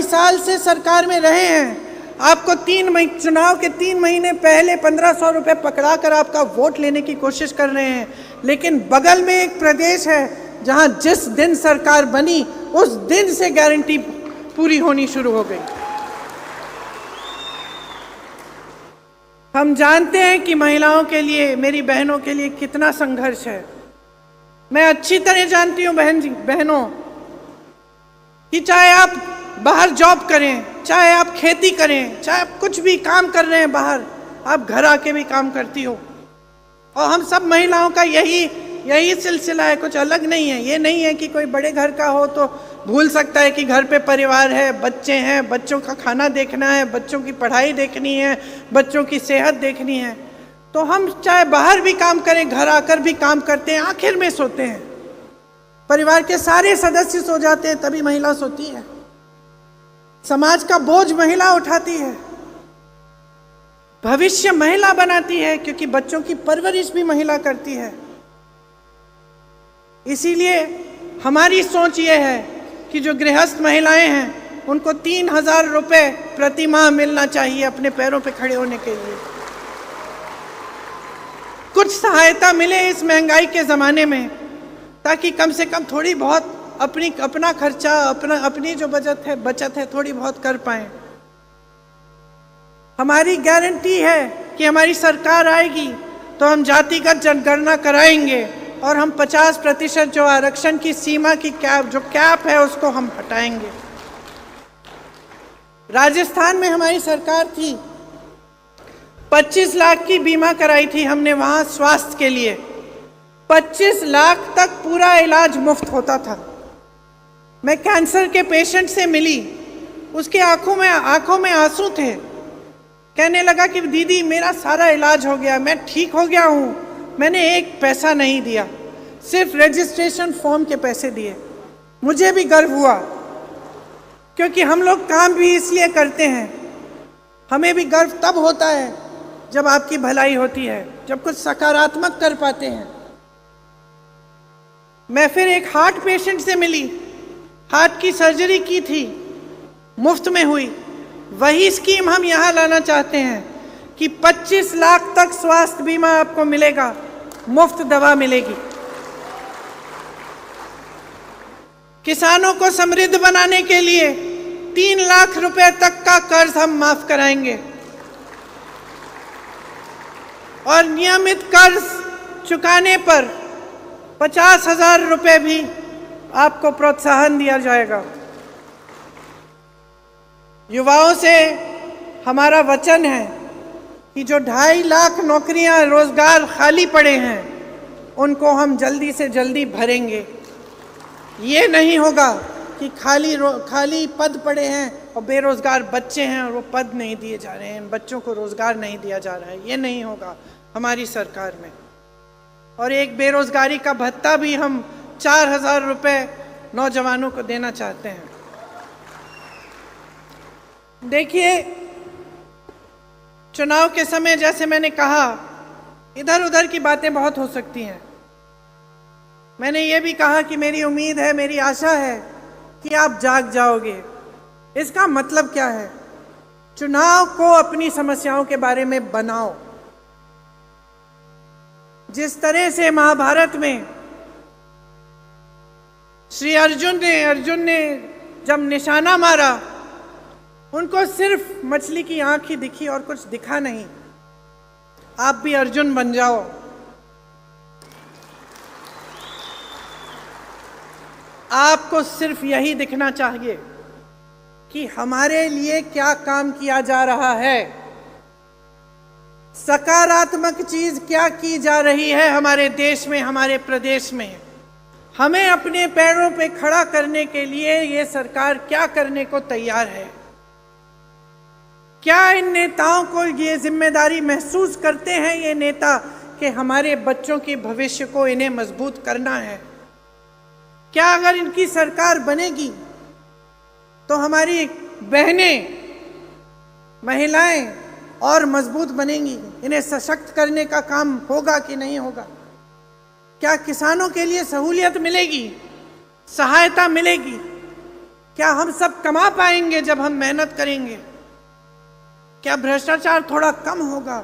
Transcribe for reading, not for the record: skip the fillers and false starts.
साल से सरकार में रहे हैं, आपको चुनाव के 3 महीने पहले 1500 रुपये पकड़ा कर आपका वोट लेने की कोशिश कर रहे हैं। लेकिन बगल में एक प्रदेश है जहां जिस दिन सरकार बनी उस दिन से गारंटी पूरी होनी शुरू हो गई। हम जानते हैं कि महिलाओं के लिए, मेरी बहनों के लिए कितना संघर्ष है। मैं अच्छी तरह जानती हूँ बहनों कि चाहे आप बाहर जॉब करें, चाहे आप खेती करें, चाहे आप कुछ भी काम कर रहे हैं बाहर, आप घर आके भी काम करती हो। और हम सब महिलाओं का यही सिलसिला है, कुछ अलग नहीं है। ये नहीं है कि कोई बड़े घर का हो तो भूल सकता है कि घर पे परिवार है, बच्चे हैं, बच्चों का खाना देखना है, बच्चों की पढ़ाई देखनी है, बच्चों की सेहत देखनी है। तो हम चाहे बाहर भी काम करें, घर आकर भी काम करते हैं, आखिर में सोते हैं। परिवार के सारे सदस्य सो जाते हैं, तभी महिला सोती है। समाज का बोझ महिला उठाती है, भविष्य महिला बनाती है, क्योंकि बच्चों की परवरिश भी महिला करती है। इसीलिए हमारी सोच ये है कि जो गृहस्थ महिलाएं हैं उनको 3000 रुपये प्रति माह मिलना चाहिए अपने पैरों पे खड़े होने के लिए। कुछ सहायता मिले इस महंगाई के ज़माने में, ताकि कम से कम थोड़ी बहुत अपना खर्चा, अपनी जो बचत है थोड़ी बहुत कर पाएं। हमारी गारंटी है कि हमारी सरकार आएगी तो हम जातिगत जनगणना कराएंगे और हम 50% जो आरक्षण की सीमा की कैप है उसको हम हटाएंगे। राजस्थान में हमारी सरकार थी, 25 लाख की बीमा कराई थी हमने वहाँ स्वास्थ्य के लिए। 25 लाख तक पूरा इलाज मुफ्त होता था। मैं कैंसर के पेशेंट से मिली, उसके आंखों में आंसू थे। कहने लगा कि दीदी मेरा सारा इलाज हो गया, मैं ठीक हो गया हूँ, मैंने एक पैसा नहीं दिया, सिर्फ रजिस्ट्रेशन फॉर्म के पैसे दिए। मुझे भी गर्व हुआ, क्योंकि हम लोग काम भी इसलिए करते हैं। हमें भी गर्व तब होता है जब आपकी भलाई होती है, जब कुछ सकारात्मक कर पाते हैं। मैं फिर एक हार्ट पेशेंट से मिली, हार्ट की सर्जरी की थी, मुफ्त में हुई। वही स्कीम हम यहाँ लाना चाहते हैं कि 25 लाख तक स्वास्थ्य बीमा आपको मिलेगा, मुफ्त दवा मिलेगी। किसानों को समृद्ध बनाने के लिए 3 लाख रुपए तक का कर्ज हम माफ कराएंगे और नियमित कर्ज चुकाने पर 50,000 रुपए भी आपको प्रोत्साहन दिया जाएगा। युवाओं से हमारा वचन है कि जो 2.5 लाख नौकरियां, रोजगार खाली पड़े हैं, उनको हम जल्दी से जल्दी भरेंगे। ये नहीं होगा कि खाली पद पड़े हैं और बेरोजगार बच्चे हैं और वो पद नहीं दिए जा रहे हैं, बच्चों को रोजगार नहीं दिया जा रहा है। ये नहीं होगा हमारी सरकार में। और एक बेरोजगारी का भत्ता भी हम 4000 रुपये नौजवानों को देना चाहते हैं। देखिए, चुनाव के समय जैसे मैंने कहा, इधर उधर की बातें बहुत हो सकती हैं। मैंने ये भी कहा कि मेरी उम्मीद है, मेरी आशा है कि आप जाग जाओगे। इसका मतलब क्या है? चुनाव को अपनी समस्याओं के बारे में बनाओ। जिस तरह से महाभारत में श्री अर्जुन ने जब निशाना मारा, उनको सिर्फ मछली की आंख ही दिखी और कुछ दिखा नहीं। आप भी अर्जुन बन जाओ। आपको सिर्फ यही दिखना चाहिए कि हमारे लिए क्या काम किया जा रहा है, सकारात्मक चीज क्या की जा रही है हमारे देश में, हमारे प्रदेश में। हमें अपने पैरों पे खड़ा करने के लिए ये सरकार क्या करने को तैयार है। क्या इन नेताओं को ये जिम्मेदारी महसूस करते हैं ये नेता कि हमारे बच्चों के भविष्य को इन्हें मजबूत करना है? क्या अगर इनकी सरकार बनेगी तो हमारी बहनें, महिलाएं और मजबूत बनेंगी? इन्हें सशक्त करने का काम होगा कि नहीं होगा? क्या किसानों के लिए सहूलियत मिलेगी, सहायता मिलेगी? क्या हम सब कमा पाएंगे जब हम मेहनत करेंगे? क्या भ्रष्टाचार थोड़ा कम होगा?